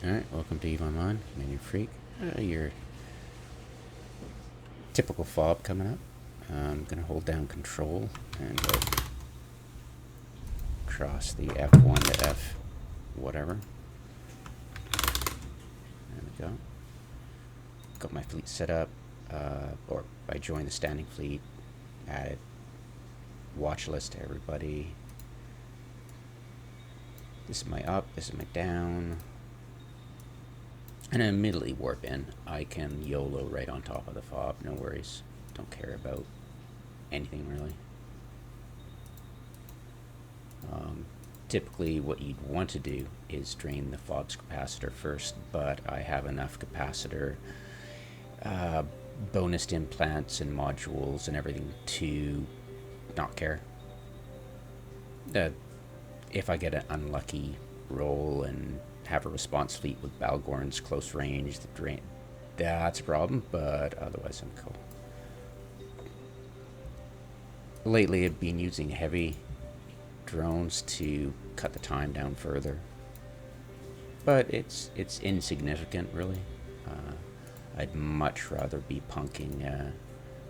Alright, welcome to EVE Online, Menu Freak. Your typical FOB coming up. I'm going to hold down Control and go across the F1 to F whatever. There we go. Got my fleet set up, or I joined the standing fleet, added watch list to everybody. This is my up, this is my down. And immediately warp in. I can YOLO right on top of the FOB, no worries. Don't care about anything really. Typically what you'd want to do is drain the FOB's capacitor first, but I have enough capacitor, bonused implants and modules and everything to not care. If I get an unlucky roll and have a response fleet with Balgorns close range, the drain, that's a problem, but otherwise I'm cool. Lately I've been using heavy drones to cut the time down further, but it's insignificant really. I'd much rather be punking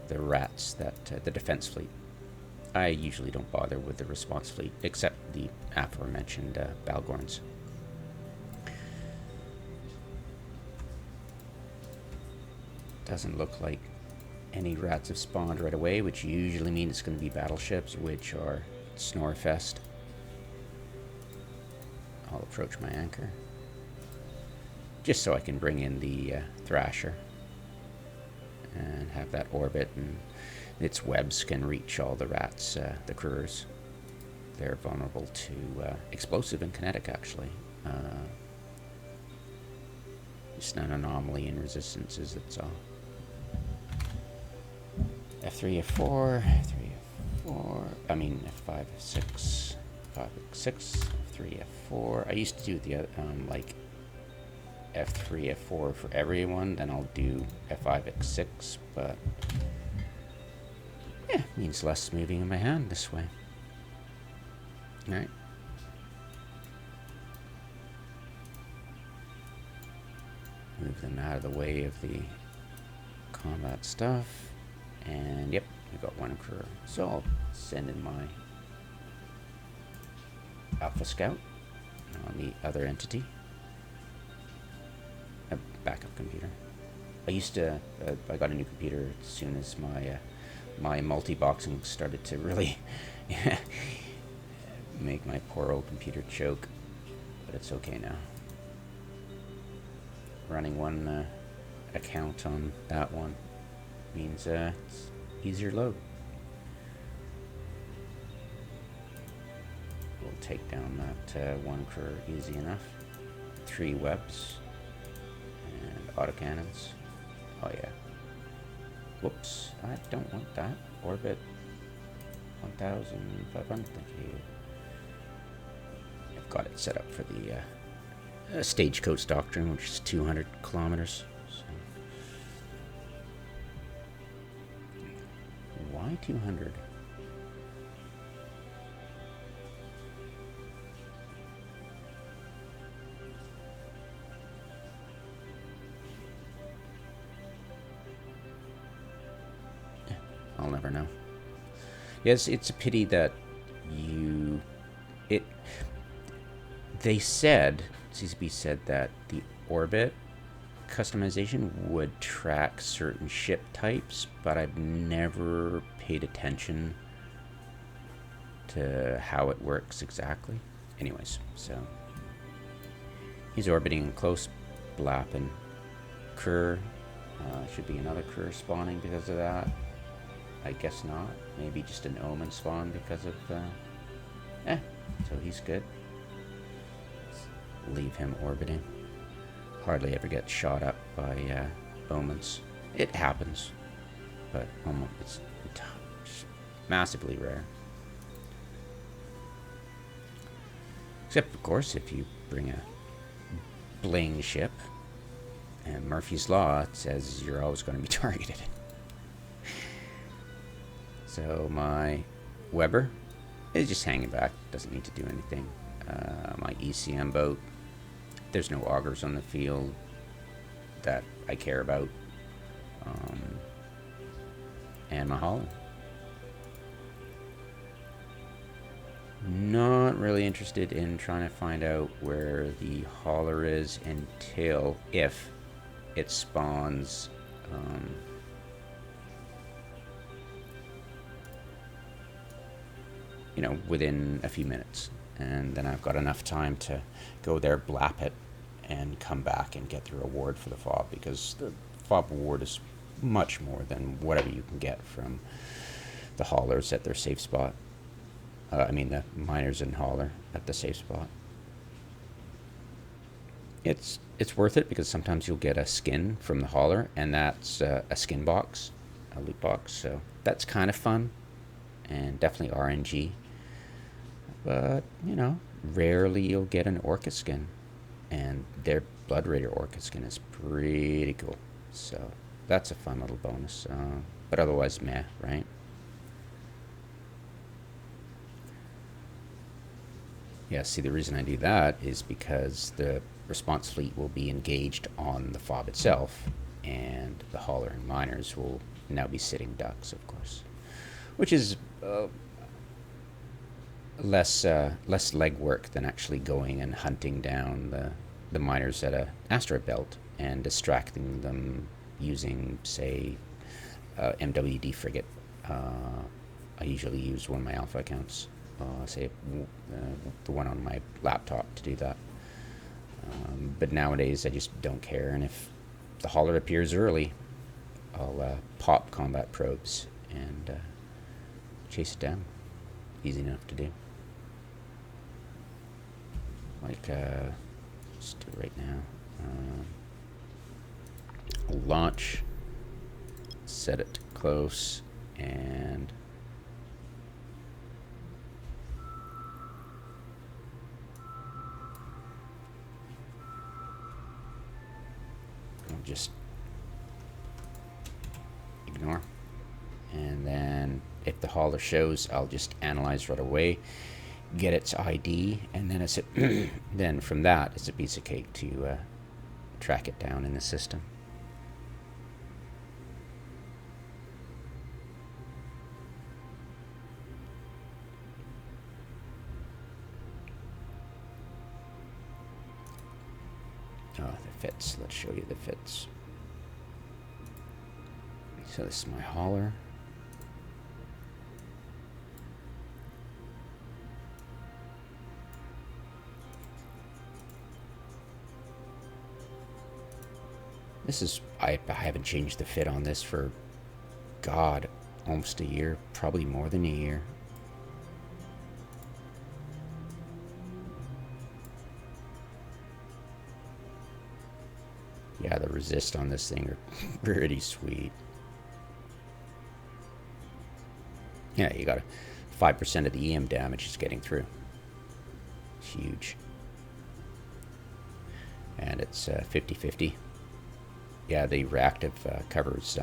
the rats that the defense fleet. I usually don't bother with the response fleet except the aforementioned Balgorns. Doesn't look like any rats have spawned right away, which usually means it's going to be battleships, which are Snorefest. I'll approach my anchor, just so I can bring in the Thrasher and have that orbit, and its webs can reach all the rats, the crewers. They're vulnerable to explosive and kinetic, actually. Just an anomaly in resistances, that's all. F3, F4, F3, F4, I mean F5, F6, 5, F6, F3, F4. I used to do the like F3, F4 for everyone, then I'll do F5, X6, but yeah, means less moving in my hand this way. Alright. Move them out of the way of the combat stuff. And yep, we got one crew. So I'll send in my Alpha Scout on the other entity. A backup computer. I used to, I got a new computer as soon as my multi-boxing started to really make my poor old computer choke. But it's okay now. Running one account on that one means it's easier load. We'll take down that one crew easy enough. 3 webs and autocannons. Oh yeah. Whoops, I don't want that. Orbit 1,500, thank you. I've got it set up for the Stagecoach Doctrine, which is 200 kilometers. So. Why 200? I'll never know. Yes, it's a pity that they said, CCP said that the orbit customization would track certain ship types, but I've never paid attention to how it works exactly. Anyways, so he's orbiting close, blapping. Kerr, should be another Kerr spawning because of that. I guess not. Maybe just an Omen spawn because of, so he's good. Let's leave him orbiting. Hardly ever get shot up by Omens. It happens, but it's massively rare. Except, of course, if you bring a bling ship, and Murphy's Law says you're always going to be targeted. So my Weber is just hanging back, doesn't need to do anything. My ECM boat there's no augers on the field that I care about. And my hauler. Not really interested in trying to find out where the hauler is until if it spawns you know, within a few minutes, and then I've got enough time to go there, blap it, and come back and get the reward for the FOB, because the FOB reward is much more than whatever you can get from the haulers at their safe spot. I mean the miners and hauler at the safe spot. It's worth it because sometimes you'll get a skin from the hauler, and that's a skin box, a loot box, so that's kind of fun and definitely RNG. But, you know, rarely you'll get an Orca skin, and their Blood Raider Orca skin is pretty cool, so that's a fun little bonus, but otherwise meh, right? Yeah, see, the reason I do that is because the response fleet will be engaged on the FOB itself, and the hauler and miners will now be sitting ducks, of course, which is less legwork than actually going and hunting down the miners at a asteroid belt and distracting them using, say, MWD frigate. I usually use one of my alpha accounts, say the one on my laptop, to do that. But nowadays I just don't care, and if the hauler appears early, I'll pop combat probes and chase it down. Easy enough to do. Like, let's do it right now. Launch, set it close, and I'll just ignore. And then if the hauler shows, I'll just analyze right away, get its ID, and then then from that it's a piece of cake to track it down in the system. Oh, the fits. Let's show you the fits. So this is my hauler. This is, I haven't changed the fit on this for, God, almost a year, probably more than a year. Yeah, the resist on this thing are pretty sweet. Yeah, you got 5% of the EM damage is getting through. It's huge. And it's 50-50. Yeah, the reactive covers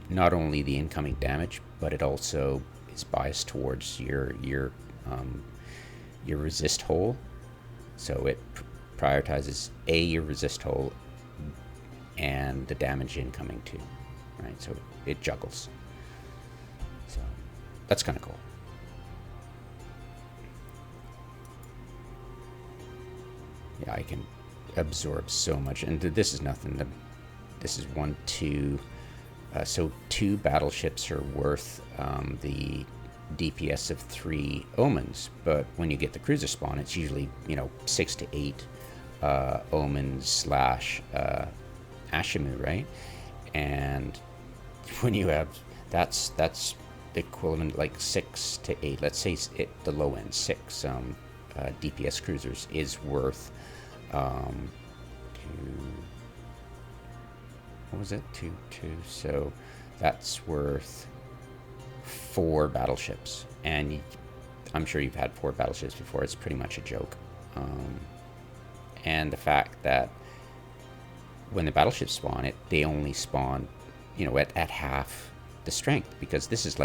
not only the incoming damage, but it also is biased towards your resist hole. So it prioritizes your resist hole and the damage incoming too, right? So it juggles. So that's kind of cool. Yeah, I can absorb so much, and this is nothing. This is 1, 2. So 2 battleships are worth the DPS of 3 omens, but when you get the cruiser spawn, it's usually 6 to 8 omens slash Ashimu, right? And when you have that's the equivalent, like 6 to 8. Let's say the low end 6 DPS cruisers is worth what was it? 2. So that's worth 4 battleships, and I'm sure you've had 4 battleships before. It's pretty much a joke. And the fact that when the battleships spawn, they only spawn, at half the strength, because this is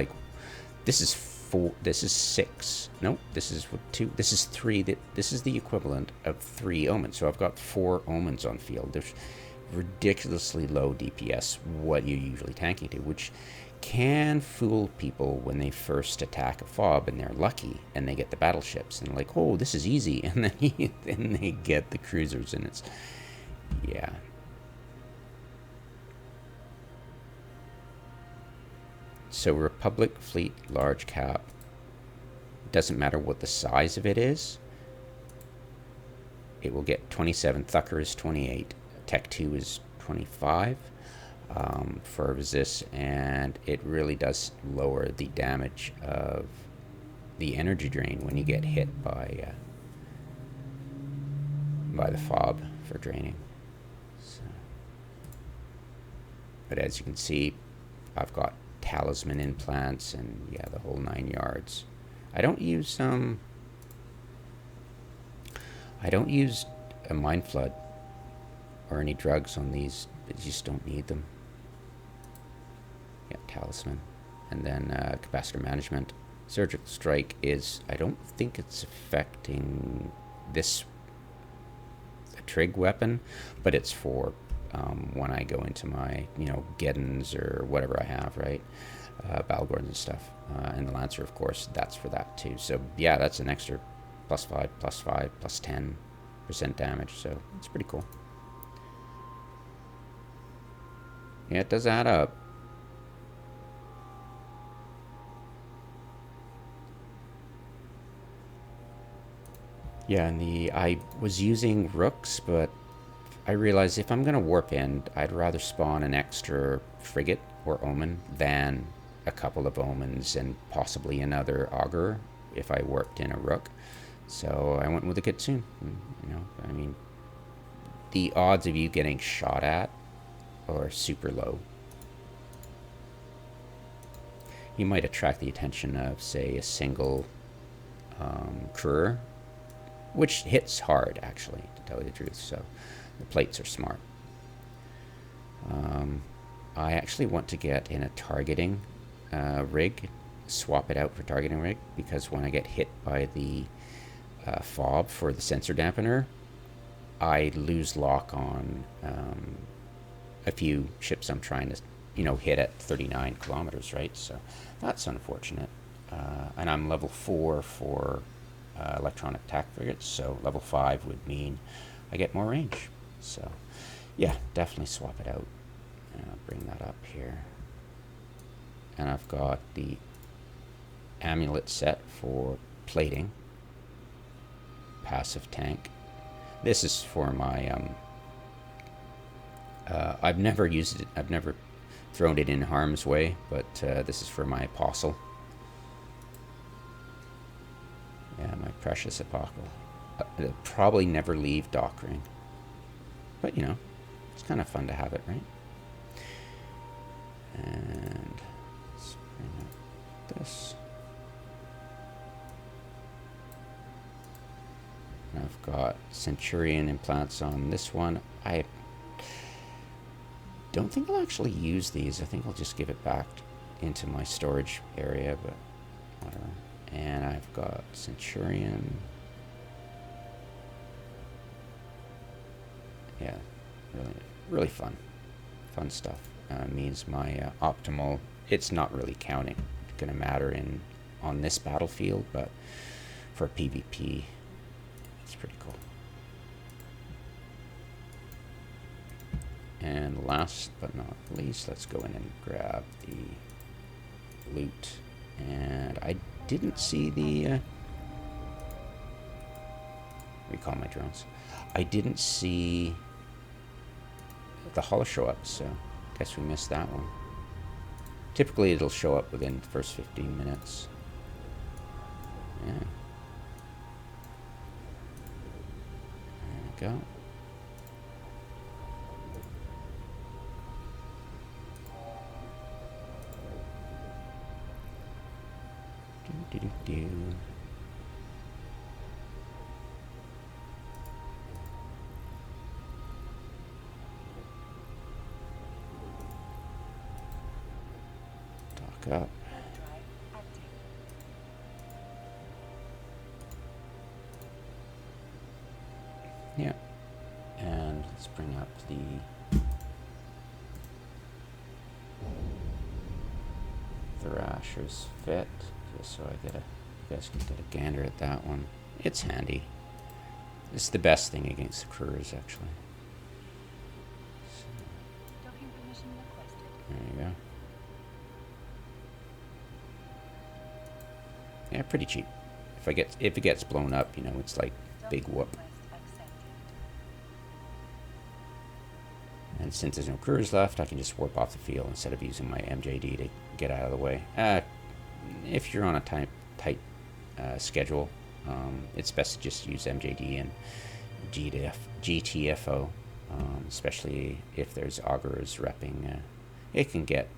4. This is 6. Nope, this is 2. This is 3. This is the equivalent of 3 omens. So I've got 4 omens on field. There's ridiculously low DPS, what you're usually tanking to, which can fool people when they first attack a FOB and they're lucky and they get the battleships and they're like, oh, this is easy, and then they get the cruisers and it's, yeah. So Republic fleet large cap, doesn't matter what the size of it is, it will get 27. Thukker is 28. Tech 2 is 25 for resist, and it really does lower the damage of the energy drain when you get hit by the FOB for draining. So, but as you can see, I've got talisman implants and yeah, the whole 9 yards. I don't use a mind flood or any drugs on these. I just don't need them. Yeah, talisman. And then capacitor management. Surgical strike is, I don't think it's affecting this trig weapon, but it's for when I go into my, Geddons or whatever I have, right? Balgorns and stuff. And the Lancer, of course, that's for that too. So yeah, that's an extra +5, +5, +10% damage. So it's pretty cool. Yeah, it does add up. Yeah, and I was using rooks, but I realized if I'm going to warp in, I'd rather spawn an extra frigate or omen than a couple of omens and possibly another augur if I warped in a rook. So I went with a Kitsune. I mean, the odds of you getting shot at are super low. You might attract the attention of, say, a single crewer, which hits hard, actually, to tell you the truth. So the plates are smart. I actually want to get in a targeting rig, swap it out for targeting rig, because when I get hit by the FOB for the sensor dampener, I lose lock on a few ships I'm trying to, hit at 39 kilometers, right? So that's unfortunate. And I'm level 4 for electronic attack frigates, so level 5 would mean I get more range. So yeah, definitely swap it out. And I'll bring that up here. And I've got the amulet set for plating. Passive tank. This is for my I've never used it, I've never thrown it in harm's way, but this is for my apostle. Yeah, my precious apostle. It'll probably never leave dockering, but it's kind of fun to have it, right? And let's bring up this. And I've got Centurion implants on this one. I don't think I'll actually use these. I think I'll just give it back into my storage area, but whatever. And I've got Centurion. Yeah, really fun stuff. Means my optimal, it's not really counting. It's going to matter on this battlefield, but for PvP, it's pretty cool. And last but not least, let's go in and grab the loot. And I didn't see the recall my drones. I didn't see the holo show up, so guess we missed that one. Typically it'll show up within the first 15 minutes. Yeah. There we go. Do. Dock up. Yeah. And let's bring up the Thrasher's fit, just so you guys can get a gander at that one. It's handy. It's the best thing against the Couriers, actually. So, Docking permission requested. there you go. Yeah, pretty cheap. If it gets blown up, you know, it's like big whoop. And since there's no Couriers left, I can just warp off the field instead of using my MJD to get out of the way. If you're on a tight schedule, it's best to just use MJD and GTFO, especially if there's augurs repping. It can get,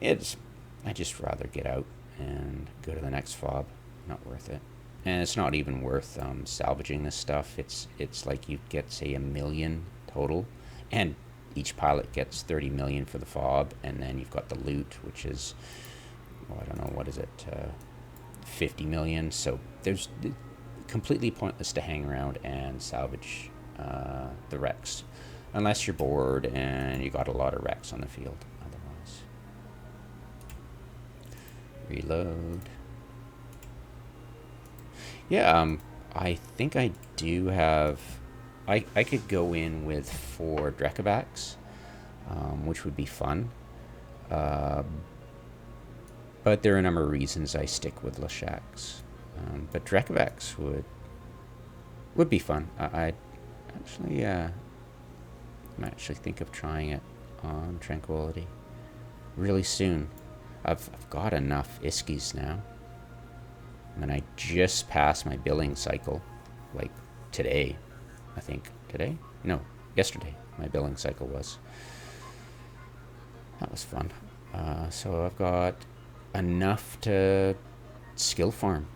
I just rather get out and go to the next FOB. Not worth it. And it's not even worth salvaging this stuff. It's like you get, say, 1 million total, and each pilot gets 30 million for the FOB, and then you've got the loot, which is, well, I don't know, what is it, 50 million. So there's completely pointless to hang around and salvage the wrecks, unless you're bored and you got a lot of wrecks on the field. Otherwise, reload. Yeah, I think I do have. I could go in with 4 Drekavacs, which would be fun. But there are a number of reasons I stick with Leshaks. But Drekavacs would be fun. I might actually think of trying it on Tranquility really soon. I've got enough Iskies now. I mean, I just passed my billing cycle, like today. I think today? No, yesterday my billing cycle was. That was fun. So I've got enough to skill farm.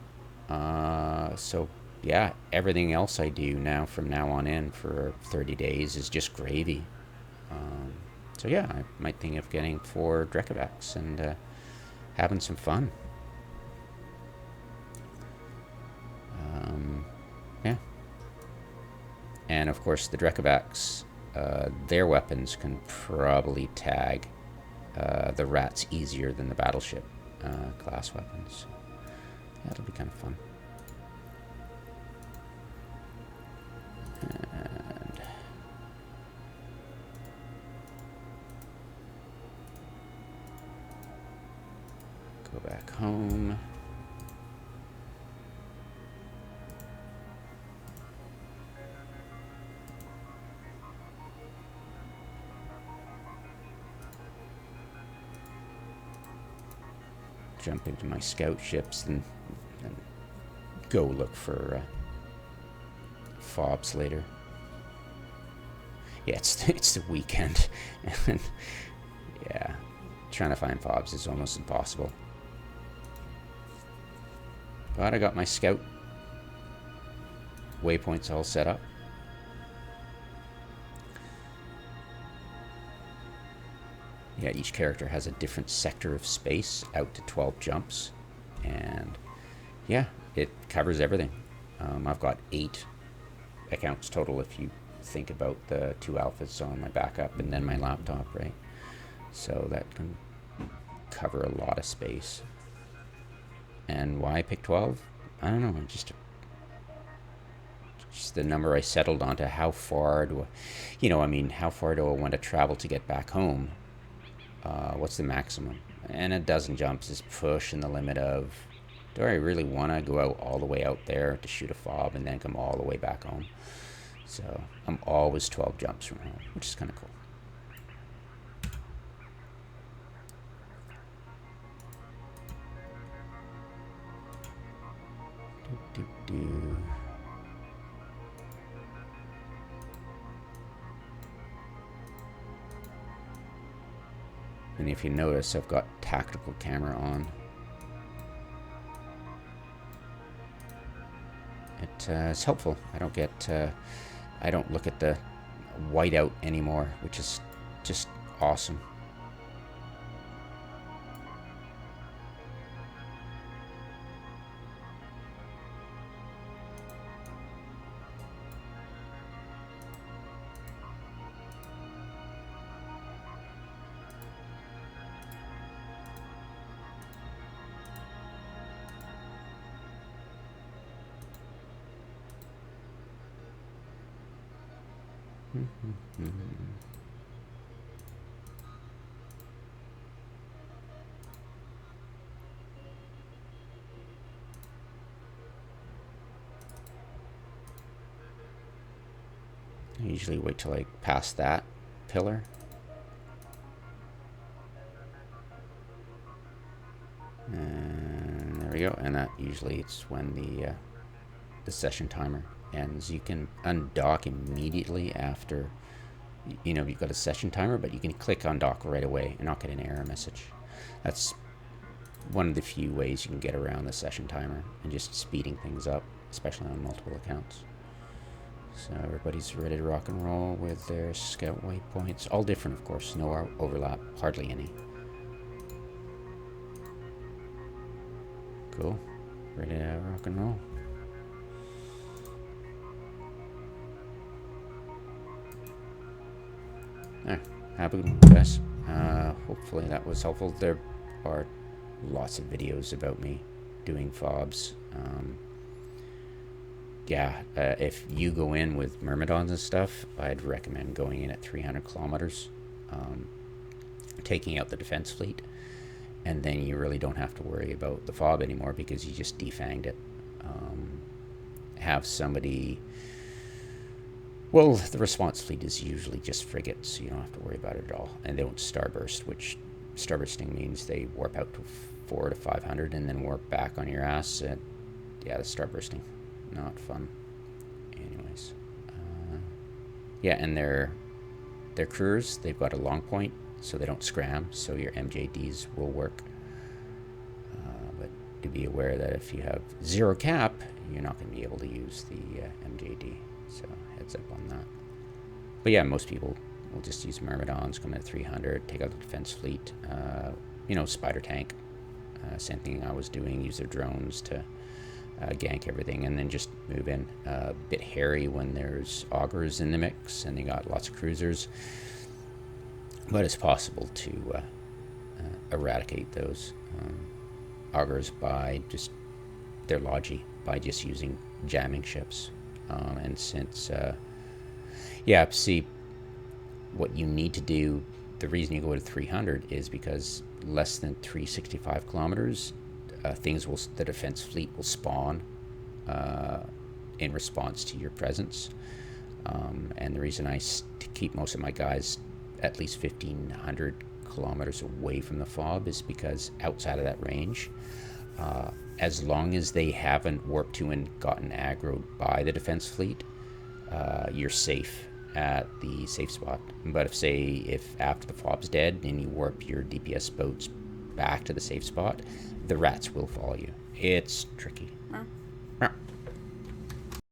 So yeah, everything else I do now from now on in for 30 days is just gravy. So yeah, I might think of getting 4 Drekavacs and having some fun. Yeah. And of course, the Drekavacs, their weapons can probably tag the rats easier than the battleship class weapons. Yeah, it'll be kind of fun. And go back home. Jump into my scout ships and go look for FOBs later. Yeah, it's the weekend, and yeah, trying to find FOBs is almost impossible. But I got my scout waypoints all set up. Yeah, each character has a different sector of space out to 12 jumps. And yeah, it covers everything. I've got 8 accounts total if you think about the 2 alphas on my backup and then my laptop, right? So that can cover a lot of space. And why I picked 12? I don't know, just the number I settled onto. How far do how far do I want to travel to get back home? What's the maximum? And a dozen jumps is pushing the limit of, do I really want to go out all the way out there to shoot a FOB and then come all the way back home? So I'm always 12 jumps from home, which is kind of cool. And if you notice, I've got tactical camera on. It's helpful. I don't look at the whiteout anymore, which is just awesome. I usually wait till I pass that pillar. And there we go. And that usually it's when the session timer ends. You can undock immediately after, you know, you've got a session timer, but you can click undock right away and not get an error message. That's one of the few ways you can get around the session timer and just speeding things up, especially on multiple accounts. So everybody's ready to rock and roll with their scout waypoints. All different, of course. No overlap, hardly any. Cool. Ready to rock and roll. There. Have a good one, guys. Hopefully that was helpful. There are lots of videos about me doing FOBs. If you go in with myrmidons and stuff, I'd recommend going in at 300 kilometers, taking out the defense fleet, and then you really don't have to worry about the FOB anymore because you just defanged it. Have somebody... Well, the response fleet is usually just frigates, so you don't have to worry about it at all. And they don't starburst, which starbursting means they warp out to 400 to 500 and then warp back on your ass. Yeah, that's starbursting. Not fun. Anyways. Yeah, and their crews, they've got a long point, so they don't scram, so your MJDs will work. But to be aware that if you have 0 cap, you're not going to be able to use the MJD. So heads up on that. But yeah, most people will just use myrmidons, come in at 300, take out the defense fleet. You know, spider tank. Same thing I was doing, use their drones to gank everything and then just move in. A bit hairy when there's augurs in the mix and they got lots of cruisers. But it's possible to eradicate those augurs by just their logi, by just using jamming ships. And since, see, what you need to do, the reason you go to 300 is because less than 365 kilometers, the defense fleet will spawn in response to your presence. And the reason I keep most of my guys at least 1,500 kilometers away from the FOB is because outside of that range, as long as they haven't warped to and gotten aggroed by the defense fleet, you're safe at the safe spot. But if after the FOB's dead and you warp your DPS boats back to the safe spot, the rats will follow you. It's tricky.